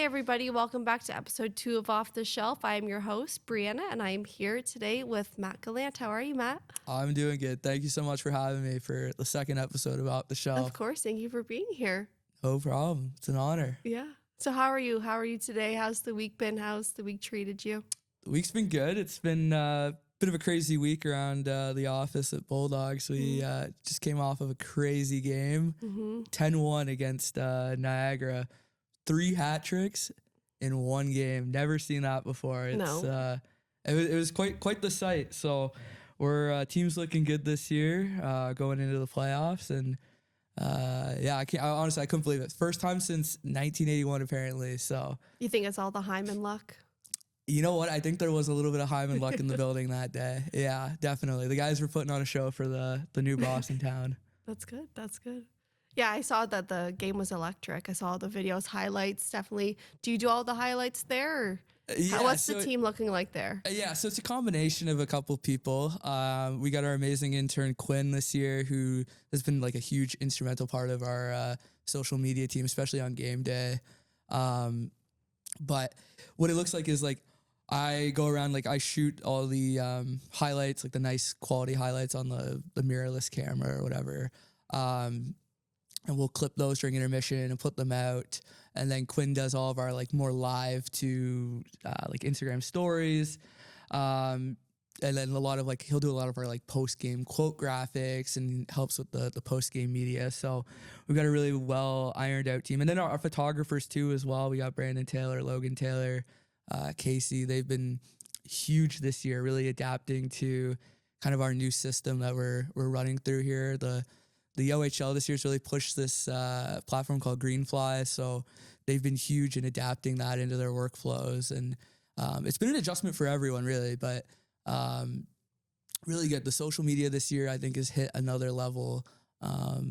everybody. Welcome back to episode 2 of Off the Shelf. I am your host, Brianna, and I am here today with Matt Gallant. How are you, Matt? I'm doing good. Thank you so much for having me for the second episode of Off the Shelf. Of course. Thank you for being here. No problem. It's an honor. Yeah. So how are you? How are you today? How's the week been? How's the week treated you? The week's been good. It's been a bit of a crazy week around the office at Bulldogs. We just came off of a crazy game, 10-1 against Niagara. 3 hat tricks in one game. Never seen that before. It's it was quite the sight. So we're team's looking good this year, going into the playoffs, and I couldn't believe it. First time since 1981 apparently. So You think it's all the Hyman luck? you know what? I think there was a little bit of Hyman luck in the building that day. Yeah, definitely. The guys were putting on a show for the new boss in town. That's good. That's good. Yeah, I saw that the game was electric. I saw the videos, highlights, definitely. Do you do all the highlights there? Or what's the team looking like there? So it's a combination of a couple people. We got our amazing intern, Quinn, this year, who has been like a huge instrumental part of our social media team, especially on game day. But what it looks like is like, I go around, like I shoot all the highlights, like the nice quality highlights on the mirrorless camera or whatever. And we'll clip those during intermission and put them out. And then Quinn does all of our like more live to like Instagram stories. And then he'll do a lot of our like post-game quote graphics and helps with the post-game media. So we've got a really well ironed out team. And then our photographers too as well. We got Brandon Taylor, Logan Taylor, Casey. They've been huge this year, really adapting to kind of our new system that we're running through here. The OHL this year's really pushed this platform called Greenfly, so they've been huge in adapting that into their workflows, and it's been an adjustment for everyone, really, but really good. The social media this year, I think, has hit another level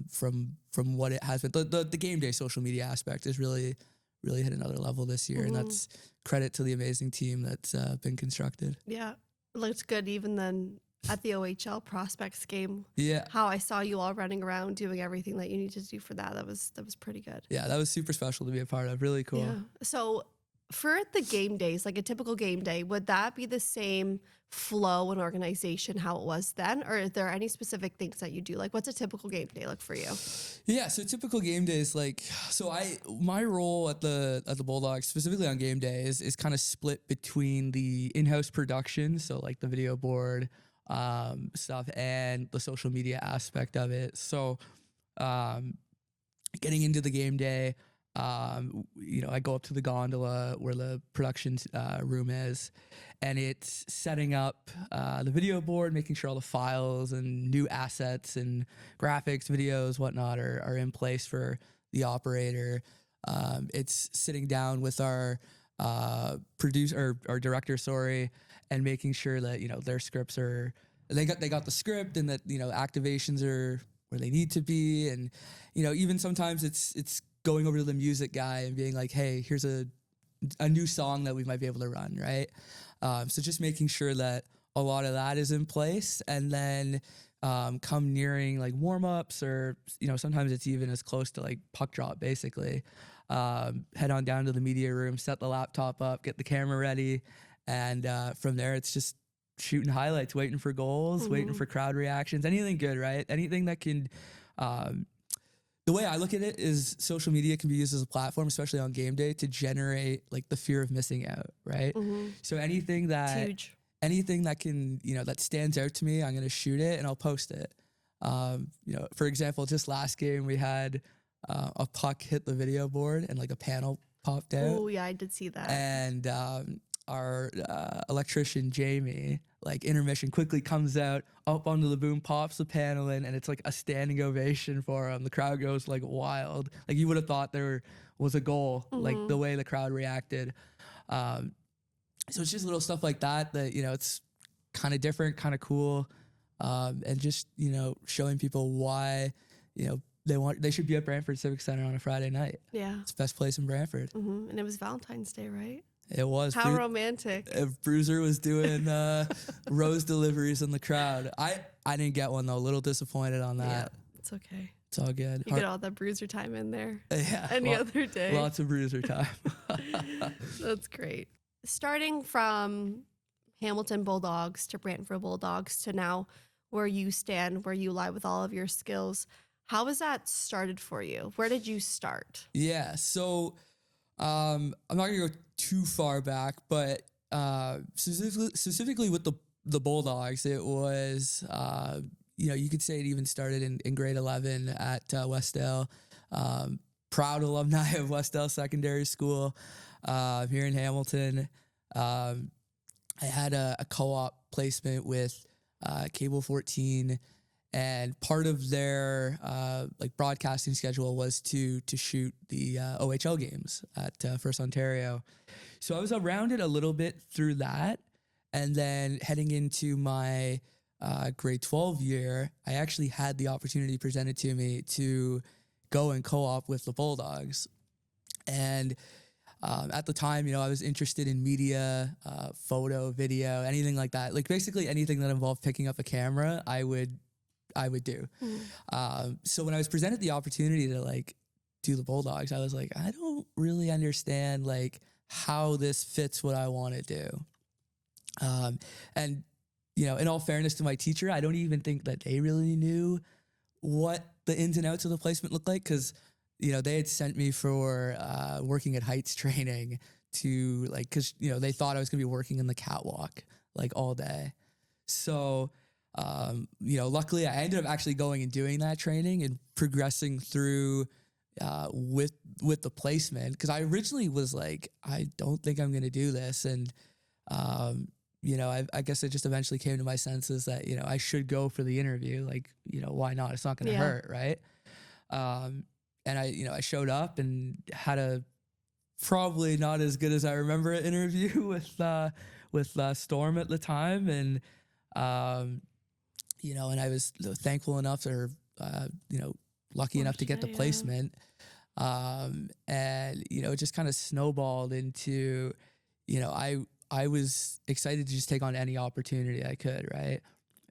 from what it has been. The game day social media aspect has really hit another level this year, and that's credit to the amazing team that's been constructed. Yeah, it looks good even then. At the OHL prospects game, yeah, how I saw you all running around doing everything that you need to do for that was pretty good. Yeah, that was super special to be a part of. Really cool. Yeah. So for the game days, like a typical game day, would that be the same flow and organization how it was then, or is there any specific things that you do? Like, what's a typical game day look for you? Yeah, so typical game day is like, my role at the Bulldogs, specifically on game day, is kind of split between the in-house production, so like the video board stuff, and the social media aspect of it. So getting into the game day, I go up to the gondola where the production room is, and it's setting up the video board, making sure all the files and new assets and graphics, videos, whatnot are in place for the operator. It's sitting down with our director, and making sure that their scripts they got the script, and that activations are where they need to be, and even sometimes it's going over to the music guy and being like, hey, here's a new song that we might be able to run, right? So just making sure that a lot of that is in place, and then come nearing like warm-ups, or sometimes it's even as close to like puck drop, basically. Head on down to the media room, set the laptop up, get the camera ready, and from there it's just shooting highlights, waiting for goals, waiting for crowd reactions, anything good, right? Anything that can the way I look at it is social media can be used as a platform, especially on game day, to generate like the fear of missing out, right? So anything that can, that stands out to me, I'm going to shoot it and I'll post it. For example, just last game we had a puck hit the video board and like a panel popped out. Oh yeah, I did see that. And our electrician, Jamie, like intermission, quickly comes out, up onto the boom, pops the panel in, and it's like a standing ovation for him. The crowd goes like wild. Like you would have thought there was a goal, like the way the crowd reacted. So it's just little stuff like that it's kind of different, kind of cool. And just, showing people why, they should be at Brantford Civic Center on a Friday night. Yeah. It's the best place in Brantford. And it was Valentine's Day, right? It was. How romantic. Bruiser was doing rose deliveries in the crowd. I didn't get one, though. A little disappointed on that. Yeah, it's okay. it's all good. You get all that bruiser time in there Yeah, any other day. lots of bruiser time. That's great. Starting from Hamilton Bulldogs to Brantford Bulldogs to now where you stand, where you lie with all of your skills, how has that started for you? Where did you start? Yeah, so I'm not gonna go too far back, but specifically with the Bulldogs, it was you could say it even started in grade 11 at Westdale. Proud alumni of Westdale Secondary School here in Hamilton. I had a co-op placement with Cable 14, and part of their like broadcasting schedule was to shoot the OHL games at First Ontario. So I was around it a little bit through that, and then heading into my grade 12 year, I actually had the opportunity presented to me to go and co-op with the Bulldogs. And at the time, I was interested in media, photo, video, anything like that. Like basically anything that involved picking up a camera, I would do. So when I was presented the opportunity to like do the Bulldogs, I was like, I don't really understand like how this fits what I want to do. And in all fairness to my teacher, I don't even think that they really knew what the ins and outs of the placement looked like, because they had sent me for working at Heights training to like, because they thought I was gonna be working in the catwalk like all day. So luckily I ended up actually going and doing that training and progressing through with the placement, because I originally was like, I don't think I'm gonna do this, and I guess it just eventually came to my senses that I should go for the interview. Like, why not? It's not gonna hurt, right? And I showed up and had a probably not as good as I remember it interview with Storm at the time, and and I was thankful enough, or lucky enough to get the placement, and it just kind of snowballed into I was excited to just take on any opportunity I could, right?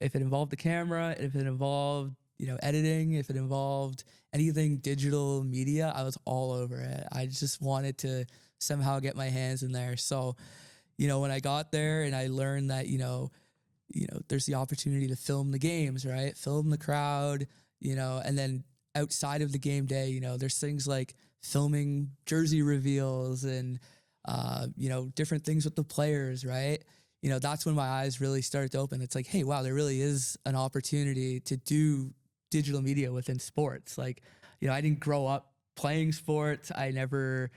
If it involved the camera, if it involved editing, if it involved anything digital media, I was all over it. I just wanted to somehow get my hands in there. So, when I got there and I learned that, there's the opportunity to film the games, right? Film the crowd, and then outside of the game day, there's things like filming jersey reveals and, different things with the players, right? That's when my eyes really started to open. It's like, hey, wow, there really is an opportunity to do digital media within sports. Like, I didn't grow up playing sports. I never,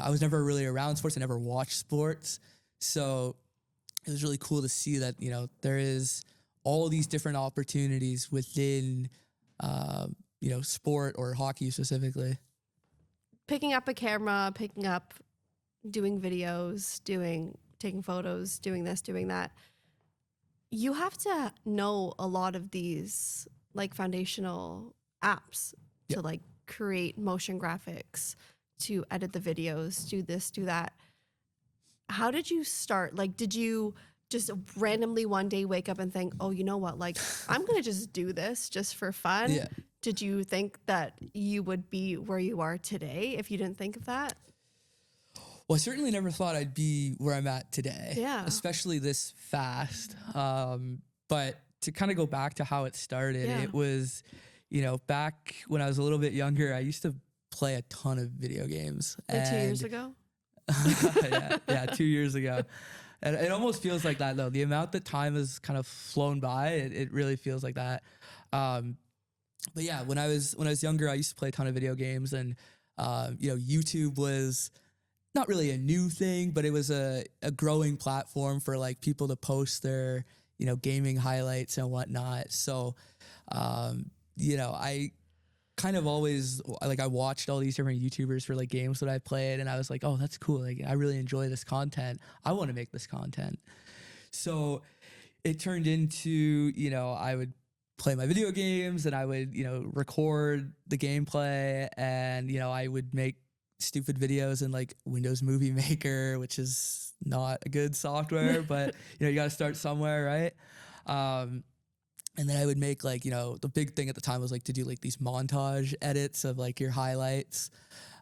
I was never really around sports. I never watched sports. So it was really cool to see that, there is all these different opportunities within, sport or hockey specifically. Picking up a camera, doing videos, taking photos, doing this, doing that. You have to know a lot of these like foundational apps to like create motion graphics, to edit the videos, do this, do that. How did you start? Like, did you just randomly one day wake up and think, oh, you know what? Like, I'm going to just do this just for fun. Yeah. Did you think that you would be where you are today if you didn't think of that? Well, I certainly never thought I'd be where I'm at today, especially this fast. But to kind of go back to how it started, it was, back when I was a little bit younger, I used to play a ton of video games. Like 2 years ago? yeah, 2 years ago. And it almost feels like that, though. The amount that time has kind of flown by, it really feels like that. But yeah, when I was younger, I used to play a ton of video games, and YouTube was not really a new thing, but it was a growing platform for like people to post their, gaming highlights and whatnot. So, I kind of always like, I watched all these different YouTubers for like games that I played, and I was like, oh, that's cool. Like, I really enjoy this content. I want to make this content. So it turned into, I would play my video games, and I would, record the gameplay, and, I would make stupid videos in like Windows Movie Maker, which is not a good software, but you got to start somewhere, right? And then I would make like, you know, the big thing at the time was like to do like these montage edits of like your highlights.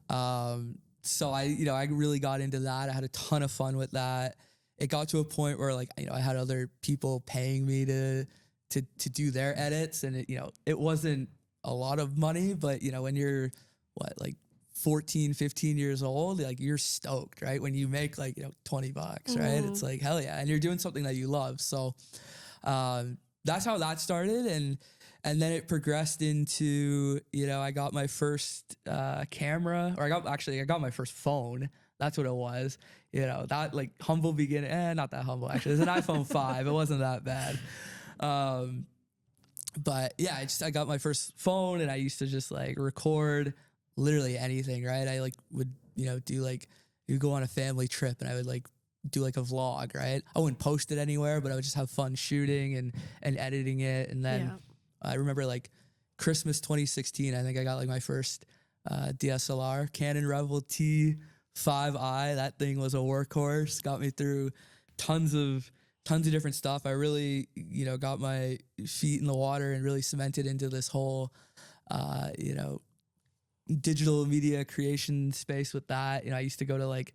So I, you know, I really got into that. I had a ton of fun with that. It got to a point where like, you know, I had other people paying me to do their edits, and it, you know, it wasn't a lot of money, but you know, when you're like 14, 15 years old, like you're stoked, right? When you make like, you know, $20, right? It's like, hell yeah. And you're doing something that you love. So, that's how that started. And then it progressed into, you know, I got my first, camera, or I got my first phone. That's what it was. You know, that like humble beginning, not that humble actually. It's an iPhone 5. It wasn't that bad. But yeah, I got my first phone, and I used to just like record literally anything, right? I like would, you know, do like, you go on a family trip and I would like do like a vlog, right? I wouldn't post it anywhere, but I would just have fun shooting and editing it. And then I remember like Christmas 2016, I think I got like my first DSLR, Canon Rebel T5i. That thing was a workhorse, got me through tons of different stuff. I really, you know, got my feet in the water and really cemented into this whole, you know, digital media creation space with that. You know, I used to go to like,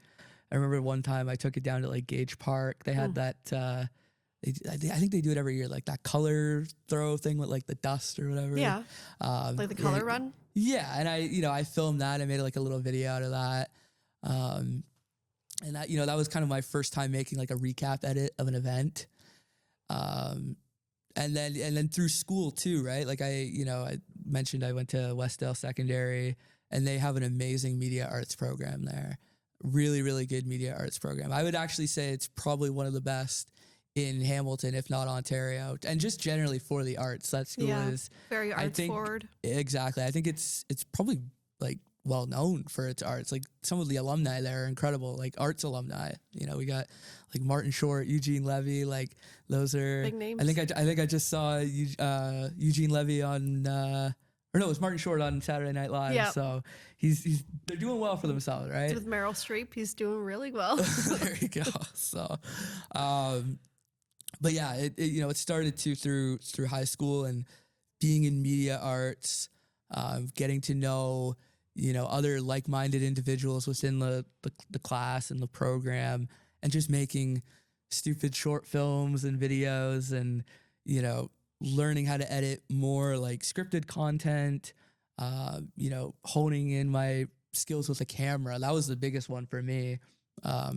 I remember one time I took it down to like Gage Park. They had that, I think they do it every year, like that color throw thing with like the dust or whatever. Yeah. Like the color run? Yeah. And I filmed that. I made like a little video out of that. And that, you know, that was kind of my first time making like a recap edit of an event. And then through school too, right? Like I mentioned I went to Westdale Secondary, and they have an amazing media arts program there. Really, really good media arts program. I would actually say it's probably one of the best in Hamilton, if not Ontario, and just generally for the arts. That school is very arts forward. Exactly. I think it's probably like well known for its arts. Like some of the alumni there are incredible, like arts alumni. You know, we got like Martin Short, Eugene Levy, like those are big names. I think I just saw Eugene Levy on or no, it was Martin Short on Saturday Night Live. Yep. So they're doing well for themselves, right? With Meryl Streep, he's doing really well. There you go. So, but yeah, it started through high school and being in media arts, getting to know, you know, other like-minded individuals within the class and the program, and just making stupid short films and videos, and, you know, learning how to edit more like scripted content, you know, honing in my skills with a camera. That was the biggest one for me. I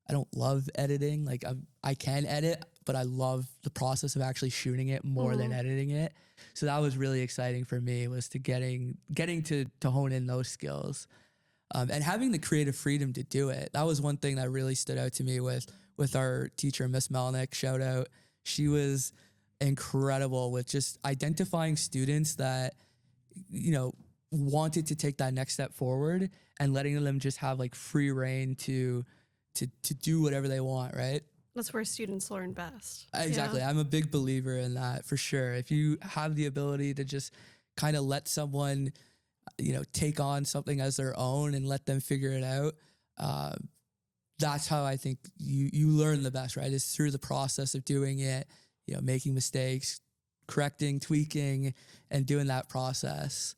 don't love editing. Like I can edit, but I love the process of actually shooting it more than editing it. So that was really exciting for me, was to getting to hone in those skills, and having the creative freedom to do it. That was one thing that really stood out to me with our teacher, Miss Melnick. Shout out. She was incredible with just identifying students that, you know, wanted to take that next step forward, and letting them just have like free reign to do whatever they want, right? That's where students learn best. Exactly. Yeah. I'm a big believer in that, for sure. If you have the ability to just kind of let someone, you know, take on something as their own and let them figure it out, that's how I think you learn the best, right? Is through the process of doing it, you know, making mistakes, correcting, tweaking, and doing that process.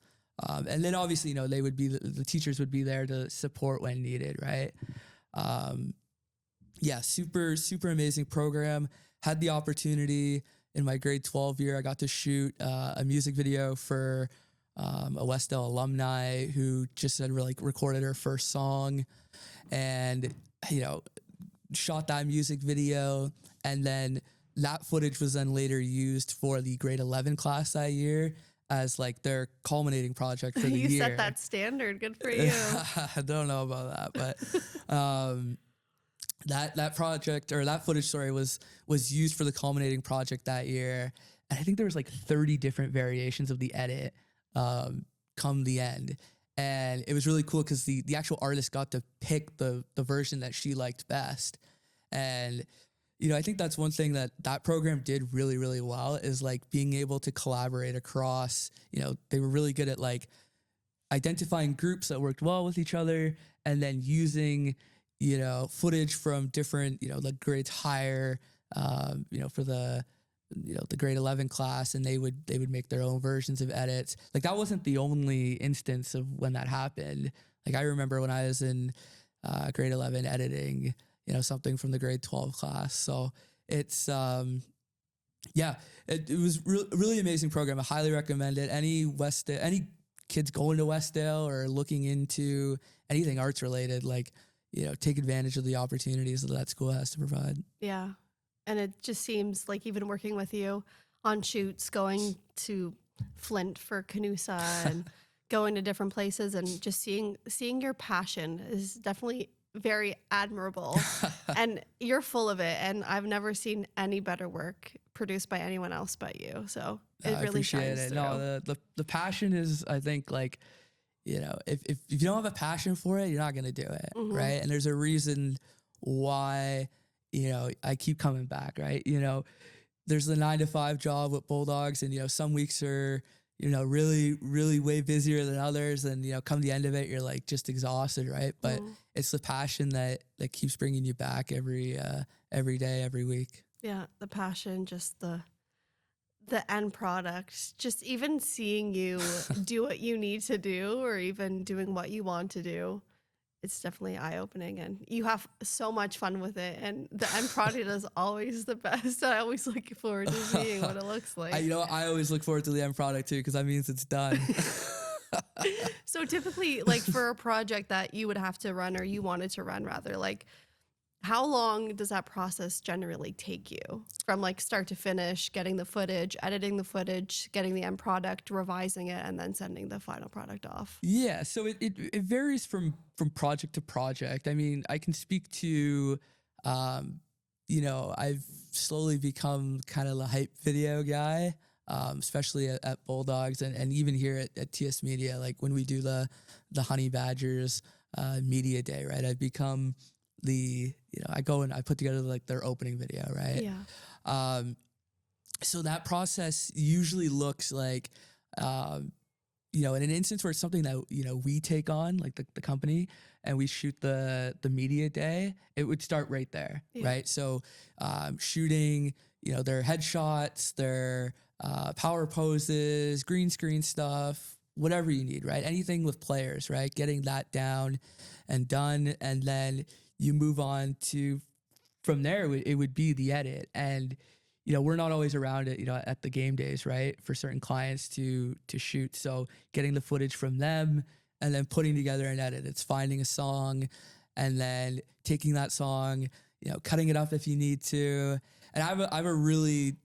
And then obviously, you know, they would be, the teachers would be there to support when needed, right? Yeah, super, super amazing program. Had the opportunity in my grade 12 year, I got to shoot a music video for a Westdale alumni who just had recorded her first song, and, you know, shot that music video. And then that footage was then later used for the grade 11 class that year as like their culminating project for the year. You set that standard. Good for you. I don't know about that, but that project, or that footage, sorry, was used for the culminating project that year. And I think there was like 30 different variations of the edit come the end. And it was really cool because the actual artist got to pick the version that she liked best. And, you know, I think that's one thing that program did really, really well, is like being able to collaborate across, you know, they were really good at like identifying groups that worked well with each other, and then using, you know, footage from different, you know, like grades higher, you know, for the the grade 11 class, and they would make their own versions of edits. Like that wasn't the only instance of when that happened. Like I remember when I was in grade 11 editing, something from the grade 12 class. So it's yeah, it was really amazing program. I highly recommend it. Any kids going to Westdale or looking into anything arts related, like, take advantage of the opportunities that school has to provide. Yeah. And it just seems like even working with you on shoots, going to Flint for Canusa and going to different places and just seeing your passion is definitely very admirable. And you're full of it. And I've never seen any better work produced by anyone else but you. So it really appreciate shines it. through. No, the passion is, I think, like, if you don't have a passion for it, you're not going to do it. Mhm. Right. And there's a reason why, I keep coming back. Right. There's the 9-to-5 job with Bulldogs, and, some weeks are, really, really way busier than others. And, come the end of it, you're like just exhausted. Right. But it's the passion that keeps bringing you back every day, every week. Yeah. The passion, just the end product, just even seeing you do what you need to do or even doing what you want to do. It's definitely eye-opening, and you have so much fun with it, and the end product is always the best. I always look forward to seeing what it looks like. I always look forward to the end product too, because that means it's done. So typically, like for a project that you would have to run, or you wanted to run rather, like how long does that process generally take you from like start to finish, getting the footage, editing the footage, getting the end product, revising it, and then sending the final product off? Yeah, so it varies from project to project. I mean, I can speak to, I've slowly become kind of the hype video guy, especially at Bulldogs and even here at TS Media. Like when we do the Honey Badgers media day, right? I've become I go and I put together like their opening video, right? Yeah. So that process usually looks like, in an instance where it's something that, we take on, like the company, and we shoot the media day, it would start right there, right? So shooting, their headshots, their power poses, green screen stuff, whatever you need, right? Anything with players, right? Getting that down and done, and then you move on to, from there, it would be the edit. And, we're not always around it, at the game days, right? For certain clients to shoot. So getting the footage from them and then putting together an edit. It's finding a song and then taking that song, cutting it up if you need to. And I have a really,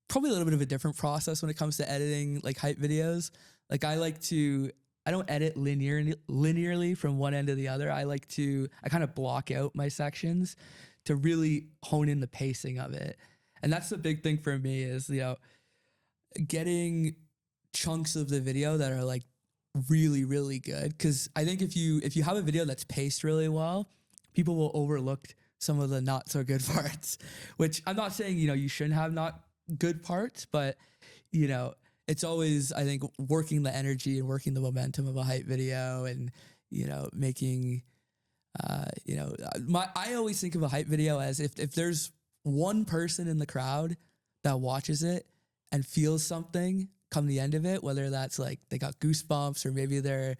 probably a little bit of a different process when it comes to editing like hype videos. Like I don't edit linearly from one end to the other. I kind of block out my sections to really hone in the pacing of it. And that's the big thing for me is, getting chunks of the video that are like really, really good. Cause I think if you have a video that's paced really well, people will overlook some of the not so good parts, which I'm not saying, you shouldn't have not good parts, but it's always, I think, working the energy and working the momentum of a hype video and, making, I always think of a hype video as if there's one person in the crowd that watches it and feels something come the end of it, whether that's like they got goosebumps or maybe they're,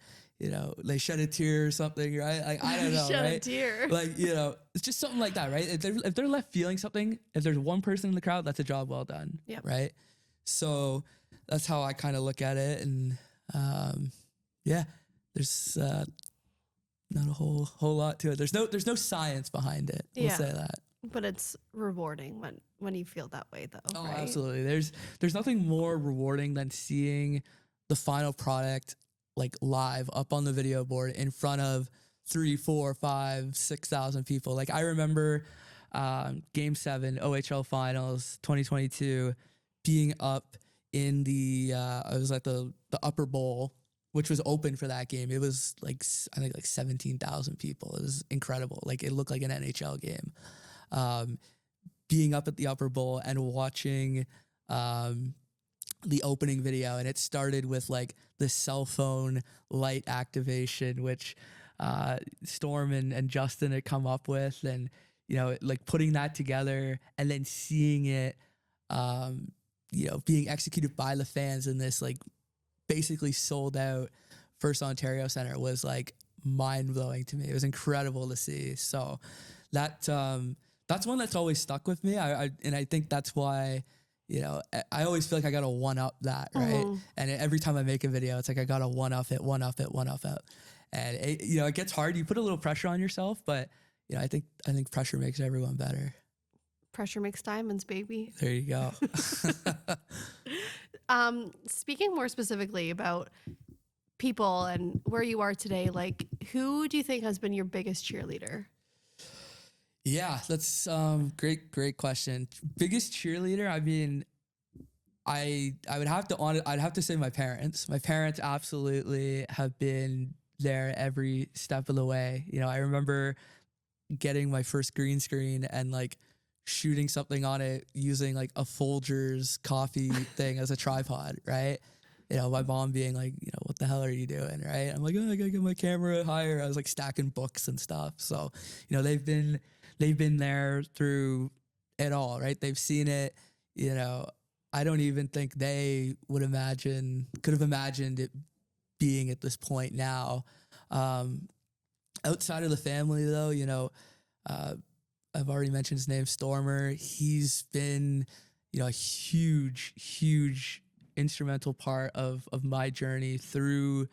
they shed a tear or something, right? Like, I don't know, Shed right? a tear. Like, it's just something like that, right? If they're left feeling something, if there's one person in the crowd, that's a job well done, right? So that's how I kind of look at it. And there's not a whole lot to it. There's no science behind it. We'll say that. But it's rewarding when you feel that way, though. Oh, right? Absolutely. There's nothing more rewarding than seeing the final product like live up on the video board in front of 3, 4, 5, 6,000 people. Like I remember Game 7 OHL Finals 2022 being up in I was at the upper bowl, which was open for that game. It was like, I think like 17,000 people. It was incredible. Like it looked like an NHL game. Being up at the upper bowl and watching the opening video, and it started with like the cell phone light activation, which Storm and Justin had come up with, and like putting that together and then seeing it you know, being executed by the fans in this like basically sold out First Ontario Center was like mind blowing to me. It was incredible to see. So that that's one that's always stuck with me. And I think that's why, you know, I always feel like I gotta one up that, right? And every time I make a video, it's like I gotta one up it. And it, you know, it gets hard. You put a little pressure on yourself, but you know, I think pressure makes everyone better. Pressure makes diamonds, baby. There you go. Speaking more specifically about people and where you are today, like who do you think has been your biggest cheerleader? Yeah, that's great question. Biggest cheerleader, I mean, I'd have to say my parents. My parents absolutely have been there every step of the way. You know, I remember getting my first green screen and like shooting something on it using like a Folgers coffee thing as a tripod, right? You know, my mom being like, you know, what the hell are you doing, right? I'm like, oh, I gotta get my camera higher. I was like stacking books and stuff. So, you know, they've been there through it all, right? They've seen it. You know, I don't even think they could have imagined it being at this point now. Outside of the family, though, you know, I've already mentioned his name, Stormer. He's been, you know, a huge instrumental part of my journey through,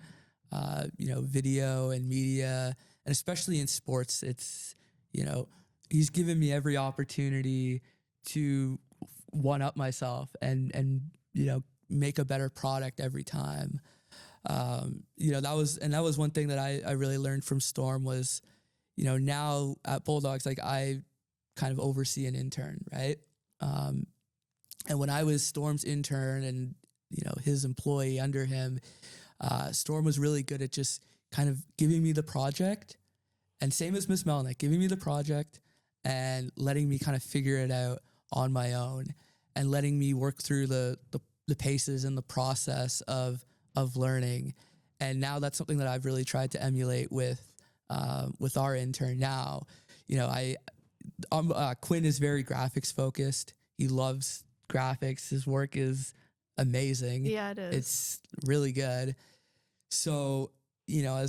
you know, video and media, and especially in sports. It's, you know, he's given me every opportunity to one up myself and you know, make a better product every time. You know, that was one thing that I really learned from Storm was, you know, now at Bulldogs, like I kind of oversee an intern, right? And when I was Storm's intern and, you know, his employee under him, Storm was really good at just kind of giving me the project, and same as Miss Melnick, giving me the project and letting me kind of figure it out on my own and letting me work through the paces and the process of learning. And now that's something that I've really tried to emulate with our intern now. You know, Quinn is very graphics focused. He loves graphics. His work is amazing. Yeah, it is. It's really good. So, you know,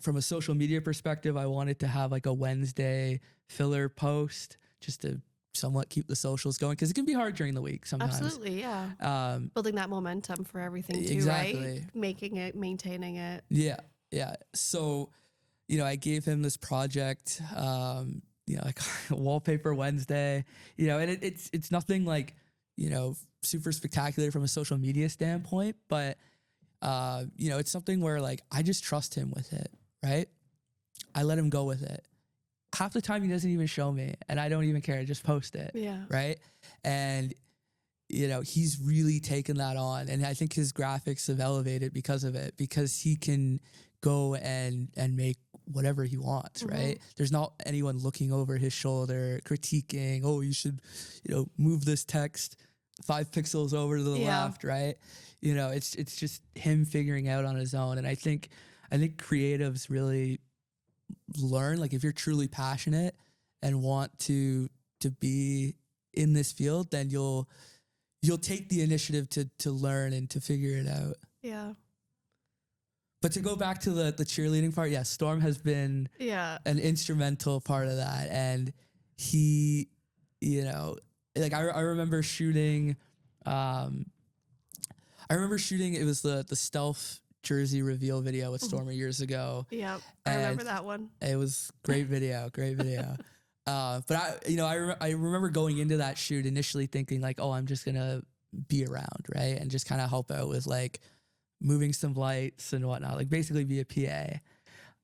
from a social media perspective, I wanted to have like a Wednesday filler post just to somewhat keep the socials going, because it can be hard during the week sometimes. Absolutely, yeah. Building that momentum for everything too, exactly. right? Making it, maintaining it. Yeah. So, you know, I gave him this project, you know, like Wallpaper Wednesday, you know, and it's nothing like, you know, super spectacular from a social media standpoint, but, you know, it's something where like, I just trust him with it, right? I let him go with it. Half the time he doesn't even show me and I don't even care. I just post it. Yeah. Right. And, you know, he's really taken that on. And I think his graphics have elevated because of it, because he can go and make whatever he wants, right? There's not anyone looking over his shoulder, critiquing, oh, you should, you know, move this text 5 pixels over to the left, right? You know, it's just him figuring out on his own. And I think creatives really learn, like if you're truly passionate and want to be in this field, then you'll take the initiative to learn and to figure it out. Yeah. But to go back to the cheerleading part, yeah, Storm has been an instrumental part of that. And he, you know, like I remember shooting, it was the stealth jersey reveal video with Stormer years ago. Yeah, I remember that one. It was great video. But I remember going into that shoot initially thinking like, oh, I'm just gonna be around, right, and just kind of help out with like moving some lights and whatnot, like basically be a PA.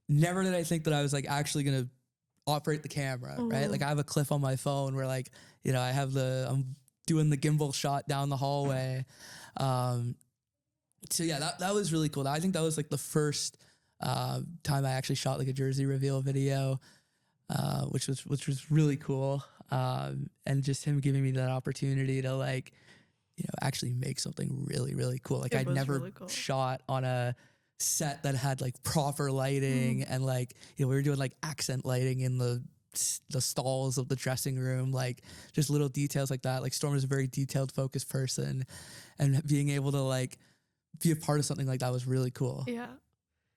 Never did I think that I was like actually gonna operate the camera, right? Like I have a clip on my phone where like, you know, I'm doing the gimbal shot down the hallway. So yeah, that was really cool. I think that was like the first time I actually shot like a jersey reveal video, which was really cool. And just him giving me that opportunity to like, you know, actually make something really, really cool. Like I'd never really shot on a set that had like proper lighting and like, you know, we were doing like accent lighting in the the stalls of the dressing room, like just little details like that. Like Storm is a very detailed, focused person, and being able to like be a part of something like that was really cool. Yeah.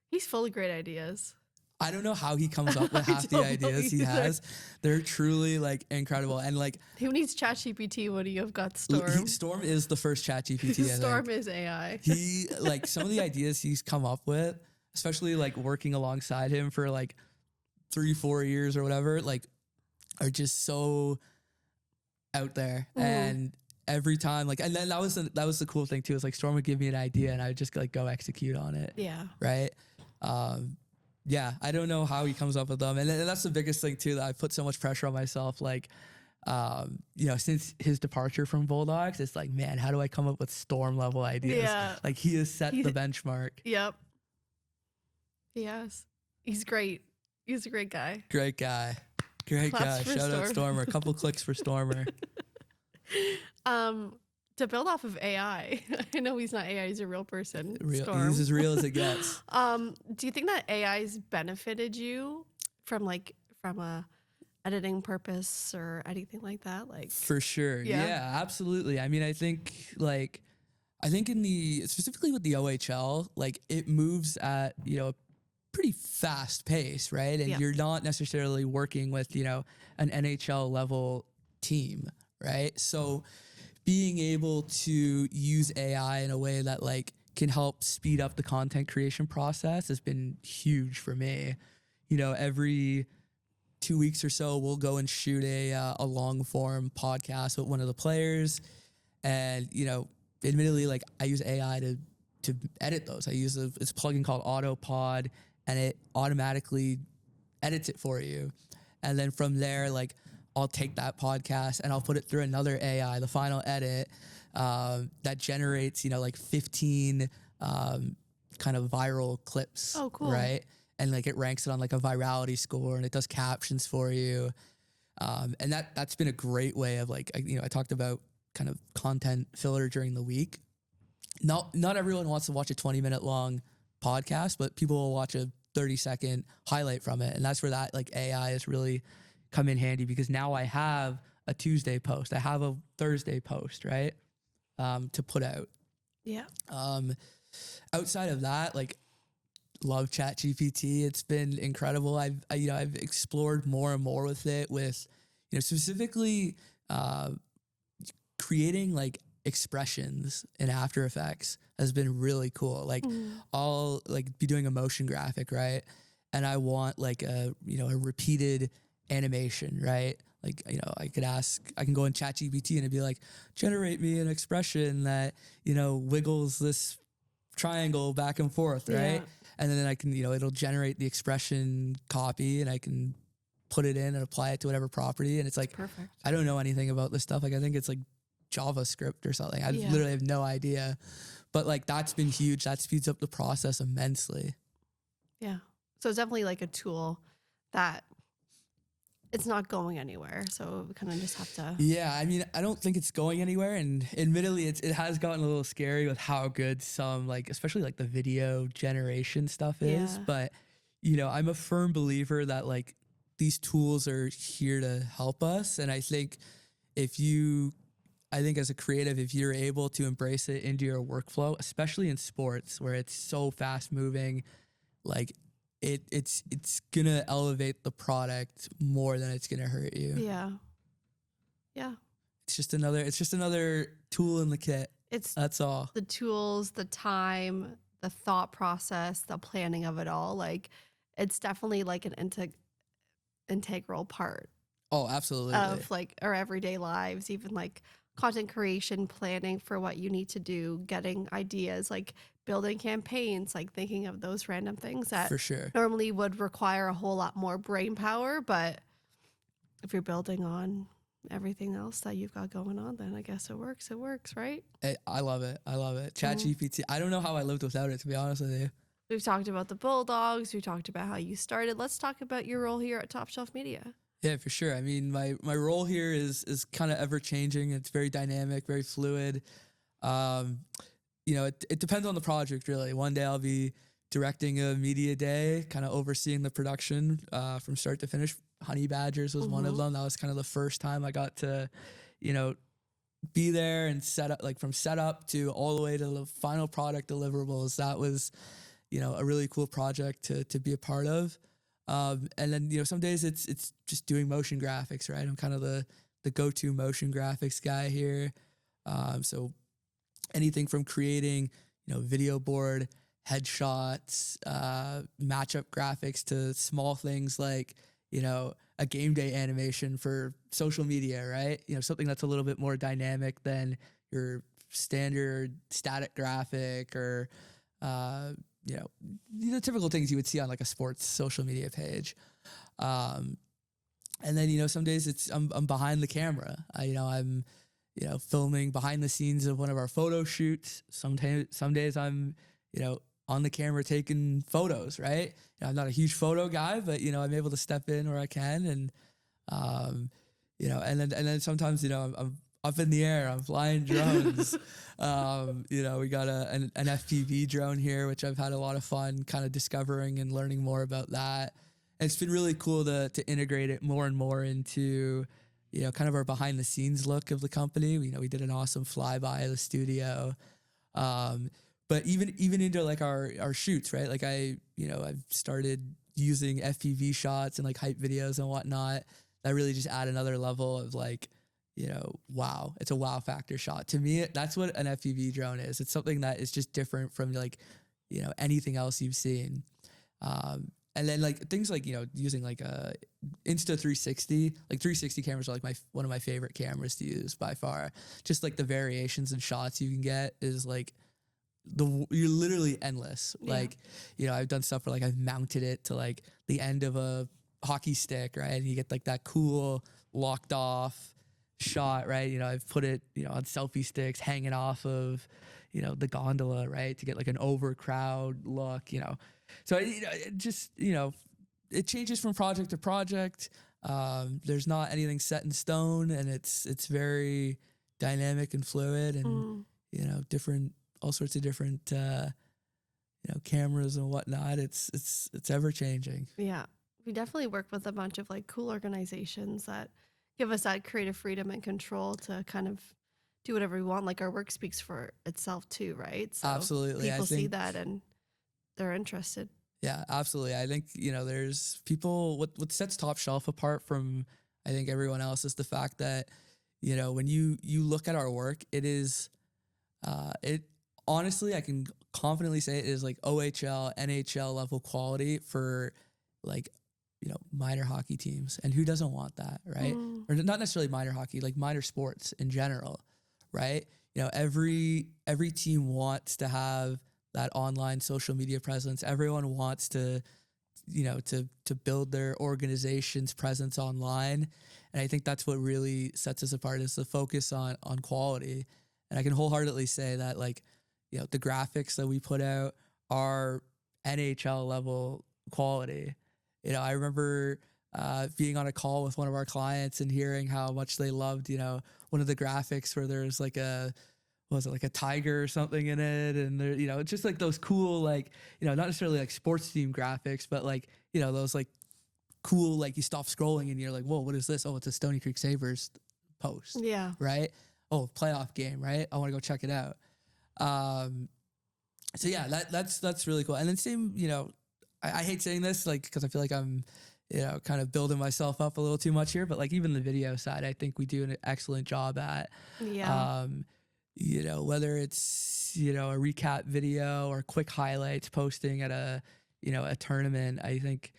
He's full of great ideas. I don't know how he comes up with I half the don't know ideas he either. has. They're truly like incredible. And like Who needs ChatGPT when you've got Storm? Storm is the first ChatGPT. Storm is AI. He like some of the ideas he's come up with, especially like working alongside him for like 3-4 years or whatever, like are just so out there. And every time, like, and then that was the cool thing too, is like Storm would give me an idea and I would just like go execute on it. Yeah. Right. Yeah, I don't know how he comes up with them. And that's the biggest thing too, that I put so much pressure on myself. Like, you know, since his departure from Bulldogs, it's like, man, how do I come up with Storm level ideas? Yeah. Like he has set the benchmark. Yep. Yes. He's great. He's a great guy. Great guy. Great Claps guy. for Shout out Storm. Stormer. A couple clicks for Stormer. To build off of AI, I know he's not AI, he's a real person. Real, Storm. he's as real as it gets. Do you think that AI's benefited you from a editing purpose or anything like that? Like For sure. Yeah. Yeah, absolutely. I mean, I think in the, specifically with the OHL, like it moves at, you know, a pretty fast pace, right? And Yeah. you're not necessarily working with, you know, an NHL level team, right? So being able to use AI in a way that like can help speed up the content creation process has been huge for me. You know, every 2 weeks or so, we'll go and shoot a long form podcast with one of the players. And, you know, admittedly, like I use AI to edit those. I use it's a plugin called Autopod, and it automatically edits it for you. And then from there, like I'll take that podcast and I'll put it through another AI, the final edit, that generates, you know, like 15 kind of viral clips. Oh, cool. Right. And like it ranks it on like a virality score, and it does captions for you. And that's been a great way of like, you know, I talked about kind of content filler during the week. Not everyone wants to watch a 20-minute long podcast, but people will watch a 30-second highlight from it. And that's where that like AI has really come in handy, because now I have a Tuesday post, I have a Thursday post, right? To put out. Yeah. Outside of that, like love ChatGPT. It's been incredible. I've explored more and more with it, with, you know, specifically creating like expressions in After Effects has been really cool. Like I'll like be doing a motion graphic, right? And I want like a repeated animation, right? Like, you know, I can go in ChatGPT and it'd be like, generate me an expression that, you know, wiggles this triangle back and forth, right? Yeah. And then I can, you know, it'll generate the expression copy, and I can put it in and apply it to whatever property. And it's like, Perfect. I don't know anything about this stuff. Like I think it's like JavaScript or something. I literally have no idea. But like that's been huge. That speeds up the process immensely. Yeah. So it's definitely like a tool that it's not going anywhere. So we kind of just have to. Yeah, I mean, I don't think it's going anywhere. And admittedly, it has gotten a little scary with how good some, like, especially like the video generation stuff is. Yeah. But, you know, I'm a firm believer that like these tools are here to help us. And I think as a creative, if you're able to embrace it into your workflow, especially in sports where it's so fast moving, like it's gonna elevate the product more than it's gonna hurt you. Yeah. Yeah. It's just another tool in the kit. That's all. The tools, the time, the thought process, the planning of it all. Like it's definitely like an integral part Oh, absolutely. of like our everyday lives, even like content creation, planning for what you need to do, getting ideas, like building campaigns, like thinking of those random things that For sure. normally would require a whole lot more brain power. But if you're building on everything else that you've got going on, then I guess it works, right? I love it. ChatGPT. I don't know how I lived without it, to be honest with you. We've talked about the Bulldogs. We talked about how you started. Let's talk about your role here at Top Shelf Media. Yeah, for sure. I mean, my role here is kind of ever changing. It's very dynamic, very fluid. You know, it depends on the project, really. One day I'll be directing a media day, kind of overseeing the production from start to finish. honey badgers was one of them. That was kind of the first time I got to, you know, be there and set up, like from setup to all the way to the final product deliverables. That was, you know, a really cool project to be a part of. And then, you know, some days it's just doing motion graphics, right? I'm kind of the go-to motion graphics guy here. So anything from creating, you know, video board, headshots, matchup graphics to small things like, you know, a game day animation for social media, right? You know, something that's a little bit more dynamic than your standard static graphic or, you know, the typical things you would see on like a sports social media page. And then, you know, some days I'm behind the camera. I'm, you know, filming behind the scenes of one of our photo shoots. Some days I'm, you know, on the camera taking photos, right? You know, I'm not a huge photo guy, but, you know, I'm able to step in where I can. And, you know, and then sometimes, you know, I'm up in the air, I'm flying drones. You know, we got an FPV drone here, which I've had a lot of fun kind of discovering and learning more about that. And it's been really cool to integrate it more and more into, you know, kind of our behind the scenes look of the company. You know, we did an awesome flyby of the studio. But even into like our shoots, right? Like I've started using FPV shots and like hype videos and whatnot that really just add another level of like, you know, wow, it's a wow factor shot. To me, that's what an FPV drone is. It's something that is just different from like, you know, anything else you've seen. And then like things like, you know, using like a Insta360, like 360 cameras are like one of my favorite cameras to use by far. Just like the variations and shots you can get is like, you're literally endless. Yeah. Like, you know, I've done stuff where like I've mounted it to like the end of a hockey stick, right? And you get like that cool locked off shot, right? You know, I've put it, you know, on selfie sticks hanging off of, you know, the gondola, right? To get like an over crowd look, you know. So, you know, it just, you know, it changes from project to project. There's not anything set in stone, and it's very dynamic and fluid, and you know, all sorts of different, you know, cameras and whatnot. It's ever changing. Yeah, we definitely work with a bunch of like cool organizations that give us that creative freedom and control to kind of do whatever we want. Like our work speaks for itself too, right? So absolutely, people see that and they're interested. Yeah, absolutely. I think, you know, there's people, what sets Top Shelf apart from, I think, everyone else is the fact that, you know, when you look at our work, it is, honestly, I can confidently say it is like OHL, NHL level quality for like, you know, minor hockey teams. And who doesn't want that, right? Or not necessarily minor hockey, like minor sports in general, right? You know, every team wants to have that online social media presence. Everyone wants to, you know, to build their organization's presence online. And I think that's what really sets us apart is the focus on quality. And I can wholeheartedly say that, like, you know, the graphics that we put out are NHL level quality. You know, I remember being on a call with one of our clients and hearing how much they loved, you know, one of the graphics where there's like like a tiger or something in it. And there, you know, it's just like those cool, like, you know, not necessarily like sports team graphics, but like, you know, those like cool, like you stop scrolling and you're like, whoa, what is this? Oh, it's a Stony Creek Sabres post. Yeah. Right. Oh, playoff game. Right. I want to go check it out. So yeah, that's really cool. And then same, you know, I hate saying this, like, cause I feel like I'm, you know, kind of building myself up a little too much here, but like even the video side, I think we do an excellent job at. Yeah. You know, whether it's, you know, a recap video or quick highlights posting at a, you know, a tournament, I think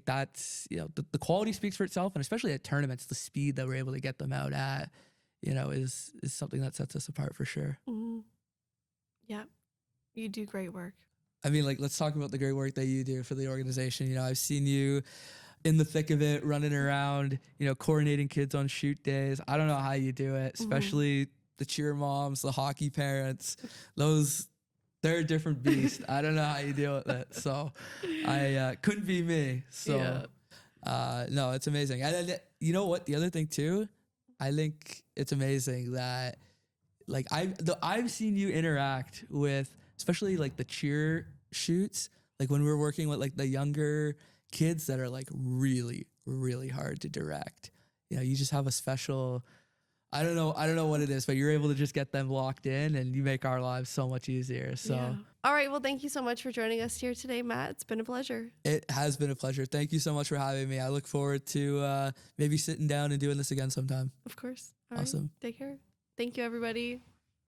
that's, you know, the quality speaks for itself, and especially at tournaments, the speed that we're able to get them out at, you know, is something that sets us apart for sure. Mm-hmm. Yeah, you do great work. I mean, like, let's talk about the great work that you do for the organization. You know, I've seen you in the thick of it, running around, you know, coordinating kids on shoot days. I don't know how you do it, especially the cheer moms, the hockey parents, they're a different beast. I don't know how you deal with it. So I couldn't be me. So no, it's amazing. And then, you know what? The other thing too, I think it's amazing that like I've seen you interact with, especially like the cheer shoots, like when we're working with like the younger kids that are like really, really hard to direct. You know, you just have a special, I don't know what it is, but you're able to just get them locked in and you make our lives so much easier. So Yeah. All right. Well, thank you so much for joining us here today, Matt. It's been a pleasure. it has been a pleasure. Thank you so much for having me. I look forward to maybe sitting down and doing this again sometime. Of course. All Awesome. right. Take care. Thank you, everybody.